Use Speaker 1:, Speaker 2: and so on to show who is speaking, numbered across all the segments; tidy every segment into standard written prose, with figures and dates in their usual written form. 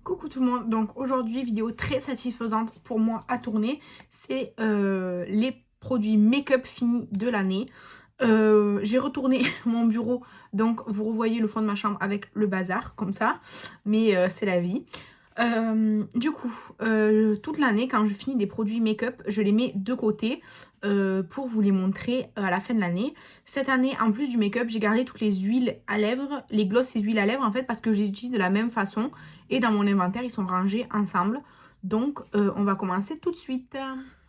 Speaker 1: Coucou tout le monde, donc aujourd'hui vidéo très satisfaisante pour moi à tourner, c'est les produits make-up finis de l'année. J'ai retourné mon bureau, donc vous revoyez le fond de ma chambre avec le bazar comme ça, mais c'est la vie. Du coup, toute l'année quand je finis des produits make-up, je les mets de côté pour vous les montrer à la fin de l'année. Cette année, en plus du make-up, j'ai gardé toutes les huiles à lèvres, les glosses et huiles à lèvres en fait parce que je les utilise de la même façon et dans mon inventaire, ils sont rangés ensemble. Donc, on va commencer tout de suite.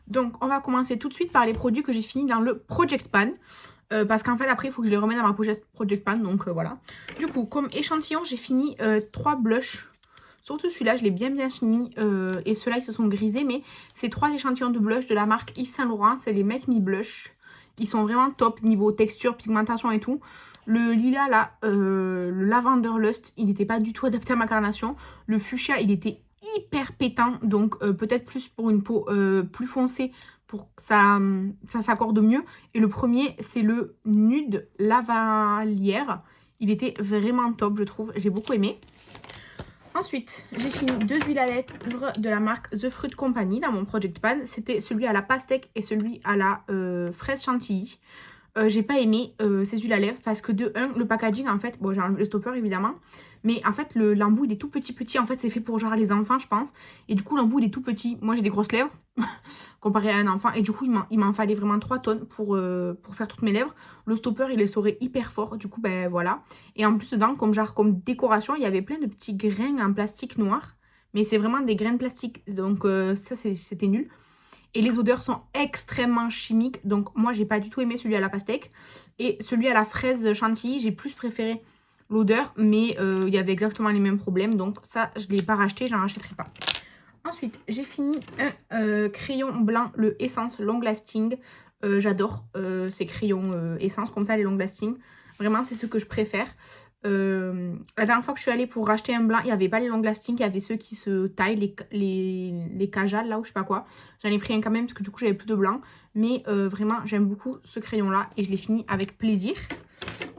Speaker 1: Donc, on va commencer tout de suite par les produits que j'ai finis dans le Project Pan. Parce qu'en fait, après, il faut que je les remette dans ma Project Pan. Donc, voilà. Du coup, comme échantillon, j'ai fini 3 blushs. Surtout celui-là, je l'ai bien fini. Et ceux-là, ils se sont grisés. Mais c'est 3 échantillons de blush de la marque Yves Saint Laurent. C'est les Make Me Blush. Ils sont vraiment top niveau texture, pigmentation et tout. Le lilas là, le Lavender Lust, il n'était pas du tout adapté à ma carnation. Le fuchsia, il était hyper pétant. Donc peut-être plus pour une peau plus foncée pour que ça s'accorde mieux. Et le premier, c'est le Nude Lavalière. Il était vraiment top, je trouve. J'ai beaucoup aimé. Ensuite, j'ai fini 2 huiles à lèvres de la marque The Fruit Company dans mon Project Pan. C'était celui à la pastèque et celui à la fraise chantilly. J'ai pas aimé ces huiles à lèvres parce que de 1, le packaging en fait, bon j'ai enlevé le stopper évidemment, mais en fait l'embout il est tout petit, en fait c'est fait pour genre les enfants je pense, et du coup l'embout il est tout petit. Moi j'ai des grosses lèvres comparé à un enfant et du coup il m'en fallait vraiment 3 tonnes pour faire toutes mes lèvres. Le stopper il essorait hyper fort, du coup ben voilà. Et en plus dedans comme décoration il y avait plein de petits grains en plastique noir, mais c'est vraiment des grains de plastique, donc ça c'était nul. Et les odeurs sont extrêmement chimiques. Donc moi, j'ai pas du tout aimé celui à la pastèque. Et celui à la fraise chantilly, j'ai plus préféré l'odeur. Mais il y avait exactement les mêmes problèmes. Donc ça, je ne l'ai pas racheté, j'en rachèterai pas. Ensuite, j'ai fini un crayon blanc, le Essence Long Lasting. J'adore ces crayons Essence comme ça, les Long Lasting. Vraiment, c'est ce que je préfère. La dernière fois que je suis allée pour racheter un blanc, il n'y avait pas les long lasting, il y avait ceux qui se taillent, les Kajal là ou je sais pas quoi. J'en ai pris un quand même parce que du coup j'avais plus de blanc. Mais vraiment j'aime beaucoup ce crayon là et je l'ai fini avec plaisir.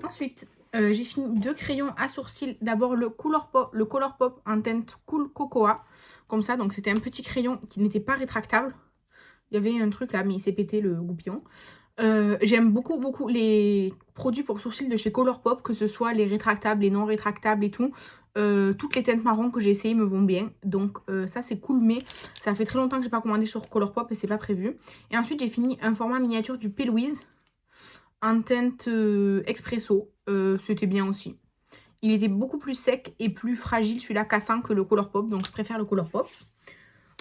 Speaker 1: Ensuite j'ai fini 2 crayons à sourcils. D'abord le Color Pop en teinte Cool Cocoa. Comme ça, donc c'était un petit crayon qui n'était pas rétractable. Il y avait un truc là mais il s'est pété le goupillon. J'aime beaucoup les produits pour sourcils de chez Colourpop, que ce soit les rétractables, les non rétractables et tout. Toutes les teintes marron que j'ai essayé me vont bien, donc ça c'est cool, mais ça fait très longtemps que j'ai pas commandé sur Colourpop et c'est pas prévu. Et ensuite j'ai fini un format miniature du P. Louise en teinte expresso. C'était bien aussi. Il était beaucoup plus sec et plus fragile celui-là cassant que le Colourpop, donc je préfère le Colourpop.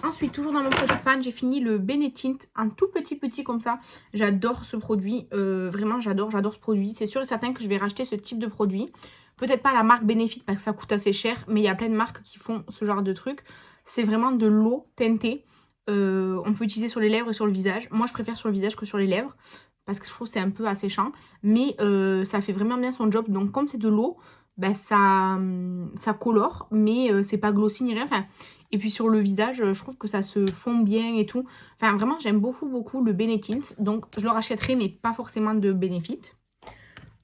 Speaker 1: Ensuite, toujours dans mon Project Pan, j'ai fini le Benetint en tout petit comme ça. J'adore ce produit, vraiment j'adore ce produit. C'est sûr et certain que je vais racheter ce type de produit. Peut-être pas la marque Benefit parce que ça coûte assez cher, mais il y a plein de marques qui font ce genre de truc. C'est vraiment de l'eau teintée. On peut utiliser sur les lèvres et sur le visage. Moi, je préfère sur le visage que sur les lèvres parce que je trouve que c'est un peu asséchant. Mais ça fait vraiment bien son job. Donc, comme c'est de l'eau, ben, ça colore, mais c'est pas glossy ni rien. Enfin, et puis sur le visage, je trouve que ça se fond bien et tout. Enfin, vraiment, j'aime beaucoup le Benetint. Donc, je le rachèterai, mais pas forcément de Benefit.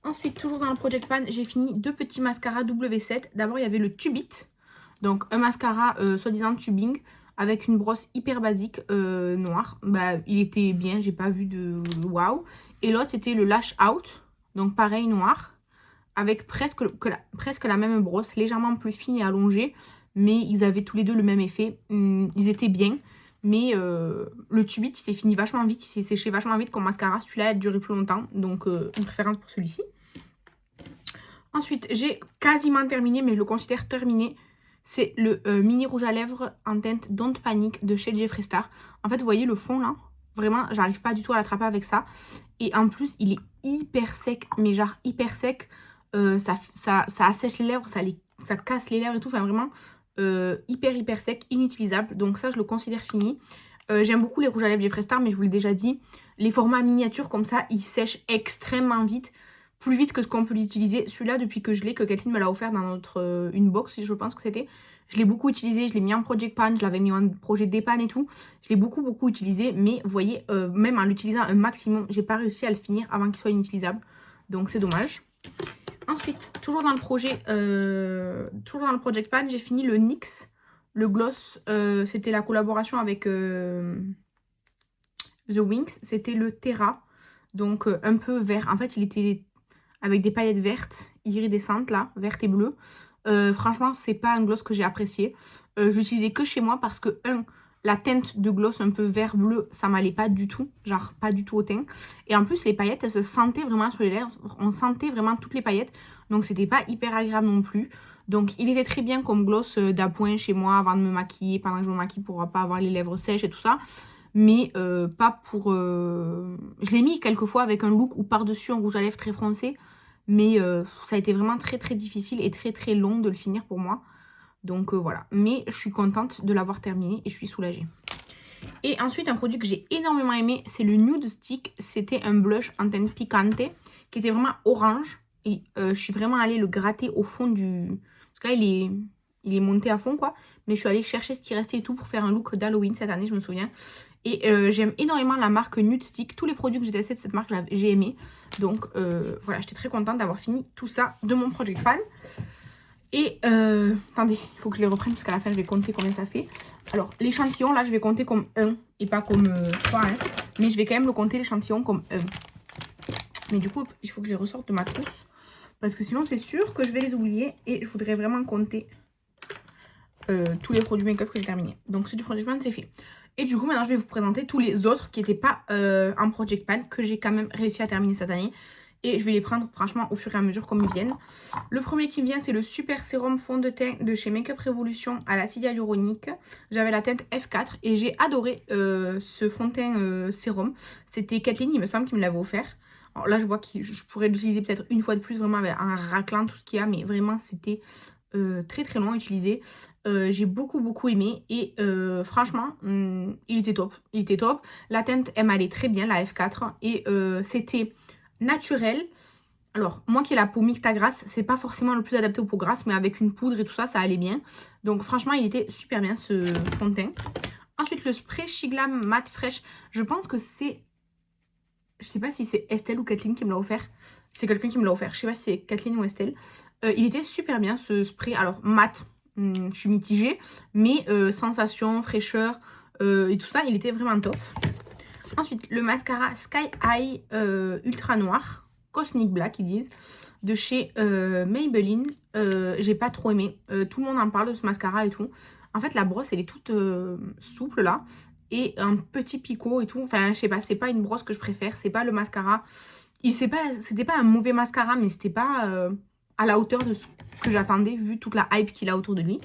Speaker 1: Ensuite, toujours dans le Project Pan, j'ai fini 2 petits mascaras W7. D'abord, il y avait le Tubit. Donc, un mascara soi-disant tubing avec une brosse hyper basique noire. Bah, il était bien, j'ai pas vu de waouh. Et l'autre, c'était le Lash Out. Donc, pareil, noir. Avec presque la même brosse, légèrement plus fine et allongée. Mais ils avaient tous les deux le même effet. Ils étaient bien. Mais le Tubit, il s'est fini vachement vite. Il s'est séché vachement vite comme mascara. Celui-là a duré plus longtemps. Donc, une préférence pour celui-ci. Ensuite, j'ai quasiment terminé, mais je le considère terminé. C'est le mini rouge à lèvres en teinte Don't Panic de chez Jeffree Star. En fait, vous voyez le fond là. Vraiment, j'arrive pas du tout à l'attraper avec ça. Et en plus, il est hyper sec. Mais genre hyper sec. Ça assèche les lèvres, ça casse les lèvres et tout. Enfin, vraiment hyper sec, inutilisable. Donc ça, je le considère fini. J'aime beaucoup les rouges à lèvres Jeffree Star, mais je vous l'ai déjà dit. Les formats miniatures comme ça, ils sèchent extrêmement vite. Plus vite que ce qu'on peut l'utiliser. Celui-là, depuis que je l'ai, que quelqu'un me l'a offert dans notre une box, je pense que c'était. Je l'ai beaucoup utilisé, je l'ai mis en Project Pan, je l'avais mis en projet d'épan et tout. Je l'ai beaucoup utilisé, mais vous voyez, même en l'utilisant un maximum, j'ai pas réussi à le finir avant qu'il soit inutilisable. Donc c'est dommage. Ensuite, toujours dans le projet, toujours dans le Project Pan, j'ai fini le NYX, Le gloss, c'était la collaboration avec The Winx. C'était le Terra. Donc un peu vert. En fait, il était avec des paillettes vertes, iridescentes là, vertes et bleues. Franchement, c'est pas un gloss que j'ai apprécié. Je l'utilisais que chez moi parce que, la teinte de gloss un peu vert bleu, ça m'allait pas du tout. Genre, pas du tout au teint. Et en plus, les paillettes, elles se sentaient vraiment sur les lèvres. On sentait vraiment toutes les paillettes. Donc, c'était pas hyper agréable non plus. Donc, il était très bien comme gloss d'appoint chez moi avant de me maquiller, pendant que je me maquille pour pas avoir les lèvres sèches et tout ça. Mais pas pour... Je l'ai mis quelques fois avec un look ou par-dessus un rouge à lèvres très foncé. Mais ça a été vraiment très très difficile et très très long de le finir pour moi. Donc voilà. Mais je suis contente de l'avoir terminé et je suis soulagée. Et ensuite, un produit que j'ai énormément aimé, c'est le Nude Stick. C'était un blush en teinte piquante qui était vraiment orange. Et je suis vraiment allée le gratter au fond du... Parce que là, il est monté à fond, quoi. Mais je suis allée chercher ce qui restait et tout pour faire un look d'Halloween cette année, je me souviens. Et j'aime énormément la marque Nude Stick. Tous les produits que j'ai testés de cette marque, j'ai aimé. Donc voilà, j'étais très contente d'avoir fini tout ça de mon Project Pan. Et attendez, il faut que je les reprenne parce qu'à la fin je vais compter combien ça fait. Alors l'échantillon là je vais compter comme 1 et pas comme 3 hein. Mais je vais quand même le compter l'échantillon comme 1. Mais du coup il faut que je les ressorte de ma trousse. Parce que sinon c'est sûr que je vais les oublier. Et je voudrais vraiment compter tous les produits make-up que j'ai terminés. Donc c'est du Project Pan, c'est fait. Et du coup maintenant je vais vous présenter tous les autres qui n'étaient pas en Project Pan, que j'ai quand même réussi à terminer cette année. Et je vais les prendre franchement au fur et à mesure comme ils viennent. Le premier qui me vient, c'est le Super Sérum Fond de teint de chez Makeup Revolution à l'acide hyaluronique. J'avais la teinte F4 et j'ai adoré ce fond de teint sérum. C'était Kathleen, il me semble, qui me l'avait offert. Alors là, je vois que je pourrais l'utiliser peut-être une fois de plus, vraiment en raclant tout ce qu'il y a. Mais vraiment, c'était très très long à utiliser. J'ai beaucoup aimé. Et franchement, il était top. Il était top. La teinte, elle m'allait très bien, la F4. Et c'était... naturel. Alors, moi qui ai la peau mixte à grasse, c'est pas forcément le plus adapté aux peaux grasses, mais avec une poudre et tout ça, ça allait bien. Donc franchement, il était super bien ce fond de teint. Ensuite, le spray Shiglam Matte Fraîche. Je pense que c'est... Je sais pas si c'est Estelle ou Kathleen qui me l'a offert. C'est quelqu'un qui me l'a offert. Je sais pas si c'est Kathleen ou Estelle. Il était super bien ce spray. Alors, mat, je suis mitigée. Mais sensation, fraîcheur et tout ça, il était vraiment top. Ensuite, le mascara Sky High Ultra Noir, Cosmic Black, ils disent, de chez Maybelline. J'ai pas trop aimé. Tout le monde en parle de ce mascara et tout. En fait, la brosse, elle est toute souple là. Et un petit picot et tout. Enfin, je sais pas, c'est pas une brosse que je préfère. C'est pas le mascara. C'était pas un mauvais mascara, mais c'était pas à la hauteur de ce que j'attendais, vu toute la hype qu'il a autour de lui.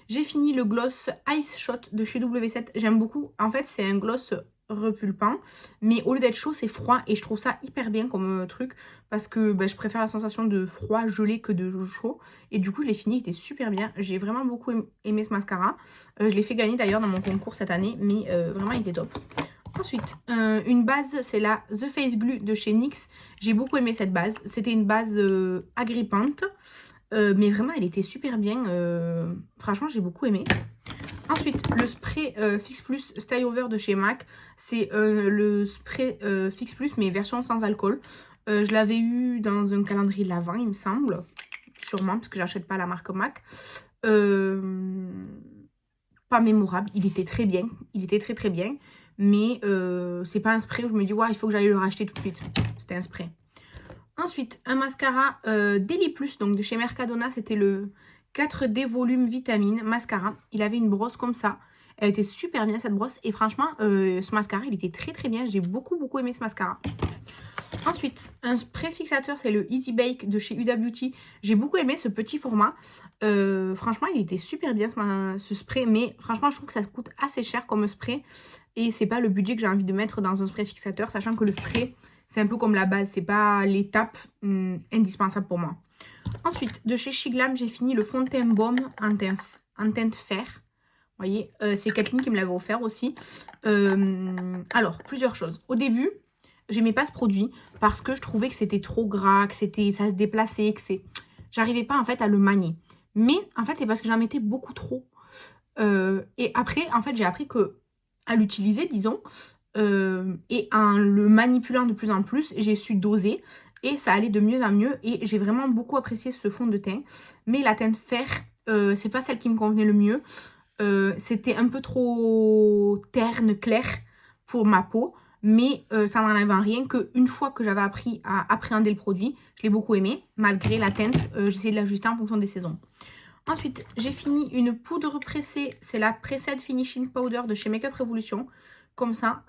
Speaker 1: J'ai fini le gloss Ice Shot de chez W7. J'aime beaucoup. En fait, c'est un gloss repulpant, mais au lieu d'être chaud, c'est froid. Et je trouve ça hyper bien comme truc. Parce que je préfère la sensation de froid gelé que de chaud. Et du coup, je l'ai fini. Il était super bien. J'ai vraiment beaucoup aimé ce mascara. Je l'ai fait gagner d'ailleurs dans mon concours cette année. Mais vraiment, il était top. Ensuite, une base, c'est la The Face Glue de chez NYX. J'ai beaucoup aimé cette base. C'était une base agrippante. Mais vraiment, elle était super bien. Franchement, j'ai beaucoup aimé. Ensuite, le spray Fix Plus Style Over de chez MAC. C'est le spray Fix Plus, mais version sans alcool. Je l'avais eu dans un calendrier l'Avent, il me semble. Sûrement, parce que j'achète pas la marque MAC. Pas mémorable. Il était très bien. Il était très bien. Mais c'est pas un spray où je me dis, ouais, il faut que j'aille le racheter tout de suite. C'était un spray. Ensuite, un mascara Daily Plus, donc de chez Mercadona. C'était le 4D Volume Vitamine Mascara. Il avait une brosse comme ça. Elle était super bien cette brosse. Et franchement, ce mascara, il était très bien. J'ai beaucoup beaucoup aimé ce mascara. Ensuite, un spray fixateur, c'est le Easy Bake de chez Huda Beauty. J'ai beaucoup aimé ce petit format. Franchement, il était super bien ce spray. Mais franchement, je trouve que ça coûte assez cher comme spray. Et c'est pas le budget que j'ai envie de mettre dans un spray fixateur. Sachant que le spray, c'est un peu comme la base. C'est pas l'étape indispensable pour moi. Ensuite, de chez Shiglam, j'ai fini le fond de teint baume en teinte fer. Vous voyez, c'est Kathleen qui me l'avait offert aussi. Alors, plusieurs choses. Au début, j'aimais pas ce produit parce que je trouvais que c'était trop gras, que ça se déplaçait, que j'arrivais pas en fait à le manier. Mais en fait, c'est parce que j'en mettais beaucoup trop. Et après, en fait, j'ai appris à l'utiliser, disons, et en le manipulant de plus en plus, j'ai su doser. Et ça allait de mieux en mieux. Et j'ai vraiment beaucoup apprécié ce fond de teint. Mais la teinte fer, c'est pas celle qui me convenait le mieux. c'était un peu trop terne, clair pour ma peau. Mais ça n'enlève en rien qu'une fois que j'avais appris à appréhender le produit, je l'ai beaucoup aimé. Malgré la teinte, j'essaie de l'ajuster en fonction des saisons. Ensuite, j'ai fini une poudre pressée. C'est la Pressed Finishing Powder de chez Makeup Revolution. Comme ça.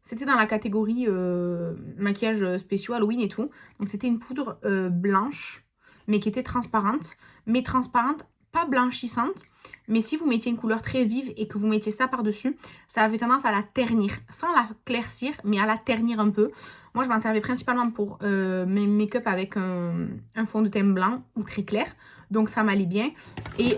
Speaker 1: C'était dans la catégorie maquillage spéciaux, Halloween et tout. Donc c'était une poudre blanche, mais qui était transparente. Mais transparente, pas blanchissante. Mais si vous mettiez une couleur très vive et que vous mettiez ça par-dessus, ça avait tendance à la ternir. Sans la claircir, mais à la ternir un peu. Moi, je m'en servais principalement pour mes make-up avec un fond de teint blanc ou très clair. Donc ça m'allait bien. Et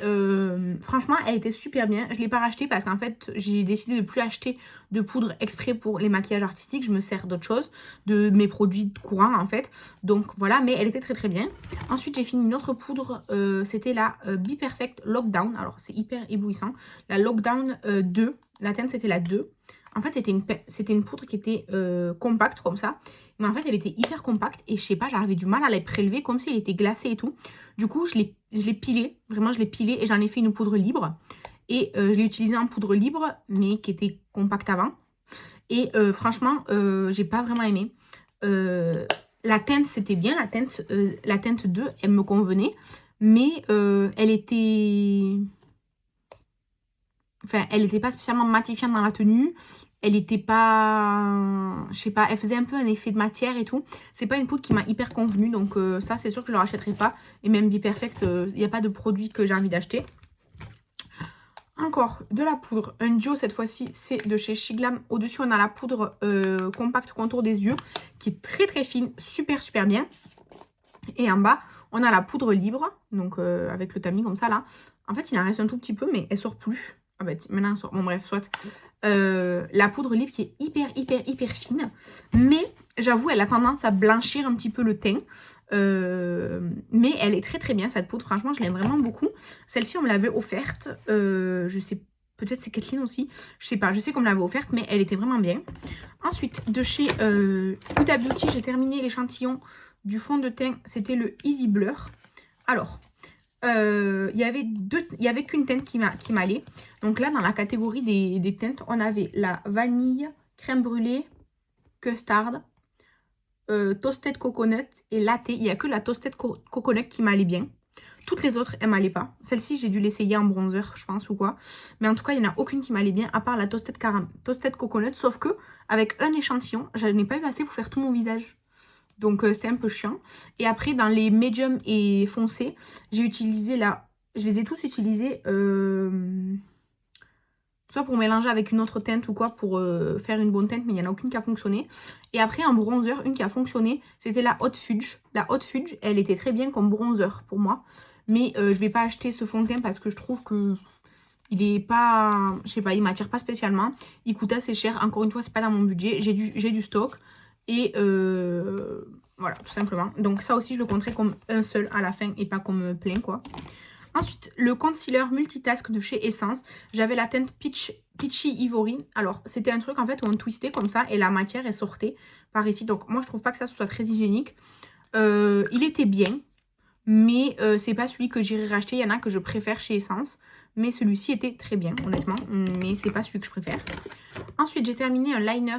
Speaker 1: franchement, elle était super bien. Je ne l'ai pas rachetée parce qu'en fait, j'ai décidé de ne plus acheter de poudre exprès pour les maquillages artistiques. Je me sers d'autres choses, de mes produits courants en fait. Donc voilà, mais elle était très très bien. Ensuite, j'ai fini une autre poudre. C'était la Be Perfect Lockdown. Alors, c'est hyper éblouissant. La Lockdown 2. La teinte, c'était la 2. En fait, c'était une poudre qui était compacte comme ça. Mais en fait, elle était hyper compacte. Et je sais pas, j'avais du mal à la prélever comme si elle était glacée et tout. Du coup, je l'ai pilée. Vraiment, je l'ai pilée et j'en ai fait une poudre libre. Et je l'ai utilisée en poudre libre, mais qui était compacte avant. Et franchement, j'ai pas vraiment aimé. La teinte, c'était bien. La teinte 2, elle me convenait. Mais elle était... Enfin, elle n'était pas spécialement matifiante dans la tenue. Elle n'était pas... Je sais pas, elle faisait un peu un effet de matière et tout. C'est pas une poudre qui m'a hyper convenu. Donc ça, c'est sûr que je ne le rachèterai pas. Et même Be Perfect, il n'y a pas de produit que j'ai envie d'acheter. Encore de la poudre. Un duo cette fois-ci, c'est de chez Shiglam. Au-dessus, on a la poudre compacte contour des yeux qui est très très fine. Super super bien. Et en bas, on a la poudre libre. Donc avec le tamis comme ça là. En fait, il en reste un tout petit peu, mais elle sort plus. Ah bah maintenant, elle sort. Bon bref, soit. La poudre libre qui est hyper fine. Mais j'avoue, elle a tendance à blanchir un petit peu le teint. Mais elle est très très bien cette poudre. Franchement, je l'aime vraiment beaucoup. Celle-ci, on me l'avait offerte. Je sais, peut-être c'est Kathleen aussi. Je sais pas, je sais qu'on me l'avait offerte, mais elle était vraiment bien. Ensuite, de chez Huda Beauty, j'ai terminé l'échantillon du fond de teint. C'était le Easy Blur. Alors... il y avait qu'une teinte qui m'allait. Donc là, dans la catégorie des teintes, on avait la vanille, crème brûlée, custard, toasted coconut et latte. Il n'y a que la toasted coconut qui m'allait bien. Toutes les autres, elles m'allaient pas. Celle-ci, j'ai dû l'essayer en bronzer, je pense, ou quoi. Mais en tout cas, il n'y en a aucune qui m'allait bien, à part la toasted coconut. Sauf que, avec un échantillon, je n'en ai pas eu assez pour faire tout mon visage. Donc c'était un peu chiant. Et après dans les médiums et foncés, j'ai utilisé la... Je les ai tous utilisés soit pour mélanger avec une autre teinte ou quoi pour faire une bonne teinte, mais il n'y en a aucune qui a fonctionné. Et après en bronzer, une qui a fonctionné, c'était la Hot Fudge. La Hot Fudge, elle était très bien comme bronzer pour moi. Mais je vais pas acheter ce fond de teint parce que je trouve que... Il est pas... Je sais pas, il m'attire pas spécialement. Il coûte assez cher. Encore une fois, c'est pas dans mon budget. J'ai du stock. Et voilà, tout simplement. Donc ça aussi, je le compterai comme un seul à la fin et pas comme plein, quoi. Ensuite, le concealer multitask de chez Essence. J'avais la teinte Peachy Ivory. Alors, c'était un truc, en fait, où on twistait comme ça et la matière, elle sortait par ici. Donc, moi, je trouve pas que ça soit très hygiénique. Il était bien, mais c'est pas celui que j'irai racheter. Il y en a que je préfère chez Essence. Mais celui-ci était très bien, honnêtement. Mais c'est pas celui que je préfère. Ensuite, j'ai terminé un liner...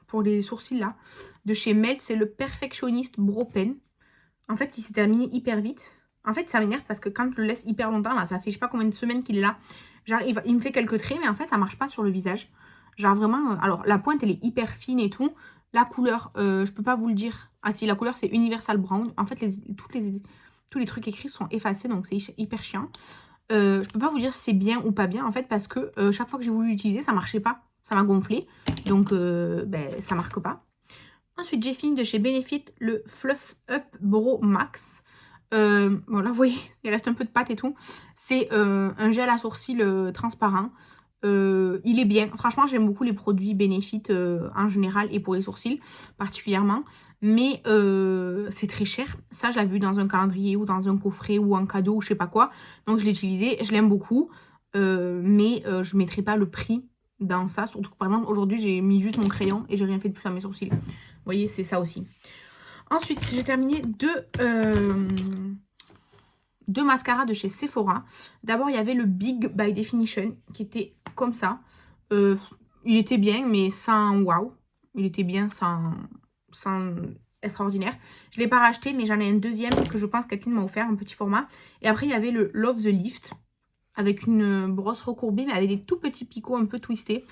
Speaker 1: pour les sourcils là, de chez Melt, c'est le Perfectionist Brow Pen. En fait, il s'est terminé hyper vite. En fait, ça m'énerve parce que quand je le laisse hyper longtemps, là, ça fait je sais pas combien de semaines qu'il est là. Genre, il me fait quelques traits, mais en fait, ça marche pas sur le visage. Genre vraiment, alors la pointe, elle est hyper fine et tout. La couleur, je peux pas vous le dire. Ah si, la couleur, c'est Universal Brown. En fait, tous les trucs écrits sont effacés, donc c'est hyper chiant. Je peux pas vous dire si c'est bien ou pas bien, en fait, parce que chaque fois que j'ai voulu l'utiliser, ça marchait pas. Ça m'a gonflé, donc ça marque pas. Ensuite, j'ai fini de chez Benefit le Fluff Up Brow Max. Bon, là, vous voyez, il reste un peu de pâte et tout. C'est un gel à sourcils transparent. Il est bien. Franchement, j'aime beaucoup les produits Benefit en général et pour les sourcils particulièrement. Mais c'est très cher. Ça, je l'ai vu dans un calendrier ou dans un coffret ou en cadeau ou je sais pas quoi. Donc, je l'ai utilisé. Je l'aime beaucoup. Mais je ne mettrai pas le prix dans ça. Surtout que, par exemple, aujourd'hui, j'ai mis juste mon crayon et j'ai rien fait de plus à mes sourcils. Vous voyez, c'est ça aussi. Ensuite, j'ai terminé deux mascaras de chez Sephora. D'abord, il y avait le Big by Definition qui était comme ça. Il était bien, mais sans waouh. Il était bien sans extraordinaire. Je ne l'ai pas racheté, mais j'en ai un deuxième que je pense que quelqu'un m'a offert, un petit format. Et après, il y avait le Love the Lift avec une brosse recourbée, mais avec des tout petits picots un peu twistés.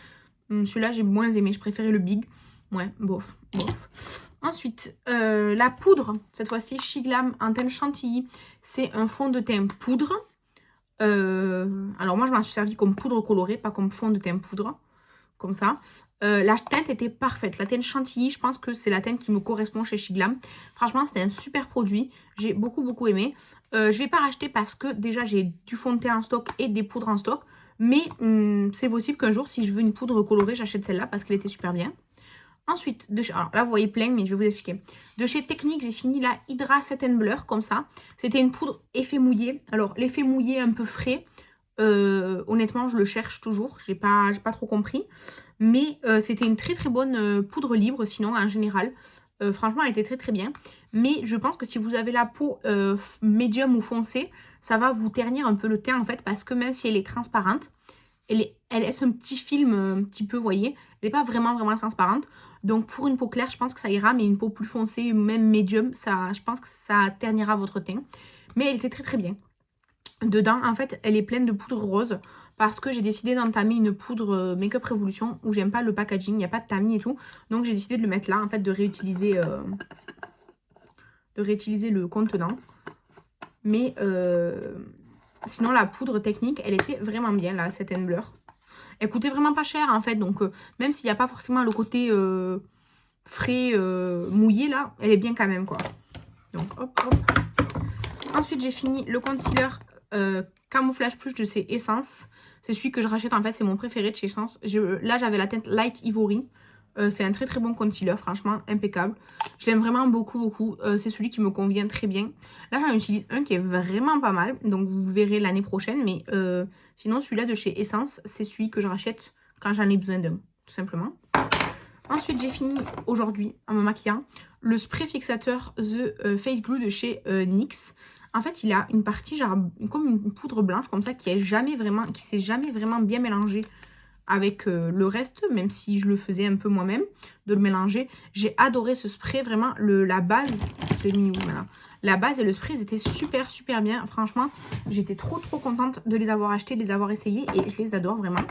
Speaker 1: Celui-là, j'ai moins aimé. Je préférais le Big. Ouais, bof, bof. Ensuite, la poudre. Cette fois-ci, Shiglam en teint chantilly. C'est un fond de teint poudre. Alors moi, je m'en suis servi comme poudre colorée, pas comme fond de teint poudre. Comme ça. La teinte était parfaite. La teinte chantilly, je pense que c'est la teinte qui me correspond chez Shiglam. Franchement, c'était un super produit. J'ai beaucoup aimé. Je ne vais pas racheter parce que déjà, j'ai du fond de teint en stock et des poudres en stock. Mais c'est possible qu'un jour, si je veux une poudre colorée, j'achète celle-là parce qu'elle était super bien. Ensuite, alors là, vous voyez plein, mais je vais vous expliquer. De chez Technique, j'ai fini la Hydra Set Blur, comme ça. C'était une poudre effet mouillé. Alors, l'effet mouillé un peu frais, honnêtement, je le cherche toujours. J'ai pas trop compris. Mais c'était une très bonne poudre libre, sinon, en général. Franchement, elle était très bien. Mais je pense que si vous avez la peau médium ou foncée, ça va vous ternir un peu le teint, en fait. Parce que même si elle est transparente, elle laisse un petit film, un petit peu, vous voyez. Elle n'est pas vraiment transparente. Donc pour une peau claire, je pense que ça ira, mais une peau plus foncée, même médium, je pense que ça ternira votre teint. Mais elle était très bien. Dedans, en fait, elle est pleine de poudre rose parce que j'ai décidé d'entamer une poudre Make-up Revolution où j'aime pas le packaging, il n'y a pas de tamis et tout. Donc j'ai décidé de le mettre là, en fait, de réutiliser le contenant. Mais sinon, la poudre technique, elle était vraiment bien, là, cette Blur. Elle coûtait vraiment pas cher en fait, donc même s'il n'y a pas forcément le côté frais mouillé là, elle est bien quand même quoi. Donc hop. Ensuite j'ai fini le concealer Camouflage Plush de chez Essence. C'est celui que je rachète en fait, c'est mon préféré de chez Essence. Là j'avais la teinte Light Ivory. C'est un très bon concealer, franchement impeccable. Je l'aime vraiment beaucoup. C'est celui qui me convient très bien. Là j'en utilise un qui est vraiment pas mal, donc vous verrez l'année prochaine, mais sinon celui-là de chez Essence, c'est celui que je rachète quand j'en ai besoin d'un, tout simplement. Ensuite j'ai fini aujourd'hui en me maquillant le spray fixateur The Face Glue de chez NYX. En fait il a une partie genre comme une poudre blanche comme ça qui s'est jamais vraiment bien mélangée avec le reste, même si je le faisais un peu moi-même, de le mélanger. J'ai adoré ce spray, vraiment, la base, je l'ai mis où maintenant ? La base et le spray, ils étaient super bien. Franchement, j'étais trop contente de les avoir achetés, de les avoir essayés, et je les adore vraiment.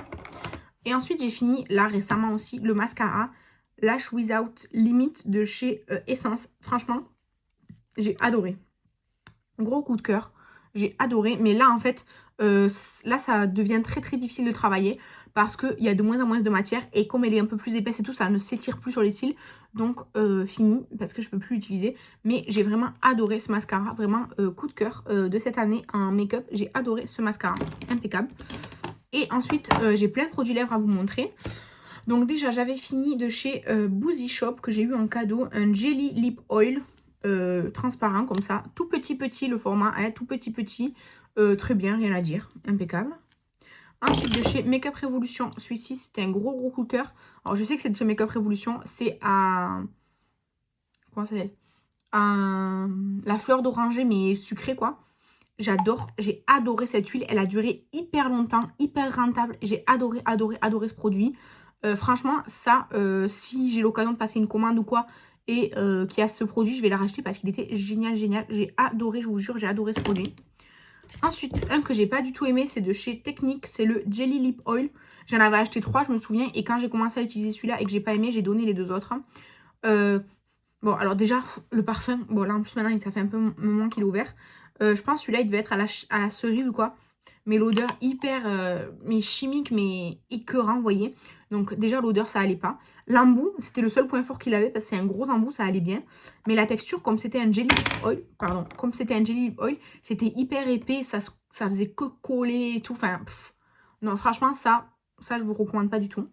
Speaker 1: Et ensuite, j'ai fini, là, récemment aussi, le mascara Lash Without Limit de chez Essence. Franchement, j'ai adoré. Gros coup de cœur, j'ai adoré. Mais là, en fait, là, ça devient très difficile de travailler parce qu'il y a de moins en moins de matière et comme elle est un peu plus épaisse et tout, ça ne s'étire plus sur les cils. Donc, fini parce que je ne peux plus l'utiliser. Mais j'ai vraiment adoré ce mascara. Vraiment, coup de cœur de cette année en make-up. J'ai adoré ce mascara. Impeccable. Et ensuite, j'ai plein de produits lèvres à vous montrer. Donc déjà, j'avais fini de chez Boozy Shop que j'ai eu en cadeau. Un Jelly Lip Oil transparent comme ça. Tout petit le format. Hein, tout petit. Très bien, rien à dire. Impeccable. Ensuite, de chez Make-up Revolution, celui-ci, c'était un gros coup de cœur. Alors, je sais que c'est de chez Make-up Revolution. C'est à... Comment ça s'appelle ? La fleur d'oranger, mais sucrée, quoi. J'adore. J'ai adoré cette huile. Elle a duré hyper longtemps, hyper rentable. J'ai adoré ce produit. Franchement, ça, si j'ai l'occasion de passer une commande ou quoi, et qu'il y a ce produit, je vais la racheter parce qu'il était génial. J'ai adoré, je vous jure, j'ai adoré ce produit. Ensuite, un que j'ai pas du tout aimé, c'est de chez Technique, c'est le Jelly Lip Oil. J'en avais acheté 3, je me souviens, et quand j'ai commencé à utiliser celui-là et que j'ai pas aimé, j'ai donné les 2 autres. Bon, alors déjà, le parfum, bon là en plus maintenant, ça fait un peu un moment qu'il est ouvert. Je pense que celui-là, il devait être à la cerise ou quoi. Mais l'odeur hyper mais chimique, mais écœurant, vous voyez. Donc déjà, l'odeur, ça allait pas. L'embout, c'était le seul point fort qu'il avait parce que c'est un gros embout, ça allait bien. Mais la texture, comme c'était un jelly oil, c'était hyper épais, ça faisait que coller et tout. Enfin, non, franchement, ça, je vous recommande pas du tout.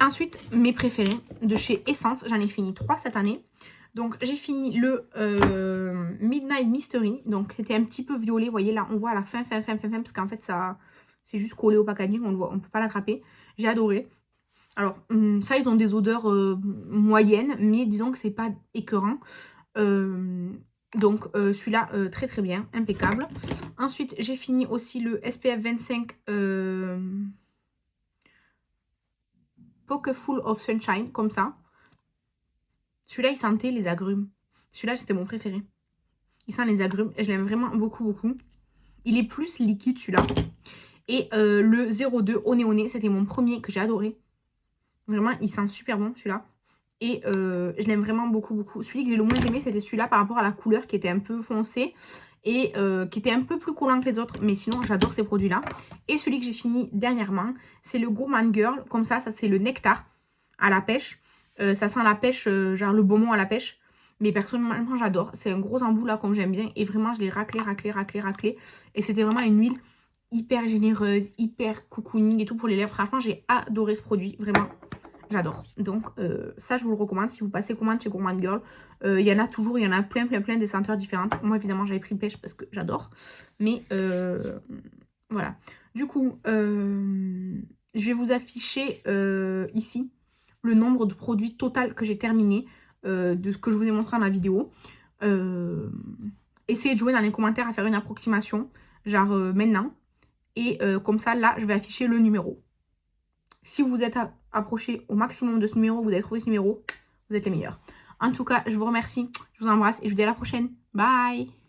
Speaker 1: Ensuite, mes préférés de chez Essence, j'en ai fini 3 cette année. Donc j'ai fini le Midnight Mystery. Donc c'était un petit peu violet. Vous voyez là, on voit à la fin. Parce qu'en fait, ça c'est juste collé au packaging. On ne peut pas l'attraper. J'ai adoré. Alors ça, ils ont des odeurs moyennes. Mais disons que c'est pas écœurant. Donc celui-là, très très bien, impeccable. Ensuite, j'ai fini aussi le SPF 25 Pocket Full of Sunshine, comme ça. Celui-là, il sentait les agrumes. Celui-là, c'était mon préféré. Il sent les agrumes. Je l'aime vraiment beaucoup, beaucoup. Il est plus liquide, celui-là. Et le 02 Oné Oné, c'était mon premier que j'ai adoré. Vraiment, il sent super bon, celui-là. Et je l'aime vraiment beaucoup, beaucoup. Celui que j'ai le moins aimé, c'était celui-là par rapport à la couleur qui était un peu foncée. Et qui était un peu plus collant que les autres. Mais sinon, j'adore ces produits-là. Et celui que j'ai fini dernièrement, c'est le Gourmand Girl. Comme ça c'est le nectar à la pêche. Ça sent la pêche, genre le beaumont à la pêche. Mais personnellement, j'adore. C'est un gros embout là, comme j'aime bien. Et vraiment, je l'ai raclé, raclé, raclé, raclé. Et c'était vraiment une huile hyper généreuse, hyper cocooning et tout pour les lèvres. Franchement, j'ai adoré ce produit. Vraiment, j'adore. Donc, ça, je vous le recommande. Si vous passez commande chez Gourmand Girl, il y en a toujours. Il y en a plein, plein, plein des senteurs différentes. Moi, évidemment, j'avais pris pêche parce que j'adore. Mais, voilà. Du coup, je vais vous afficher ici le nombre de produits total que j'ai terminé de ce que je vous ai montré dans la vidéo. Essayez de jouer dans les commentaires à faire une approximation, genre maintenant. Et comme ça, là, je vais afficher le numéro. Si vous êtes approché au maximum de ce numéro, vous avez trouvé ce numéro, vous êtes les meilleurs. En tout cas, je vous remercie, je vous embrasse et je vous dis à la prochaine. Bye!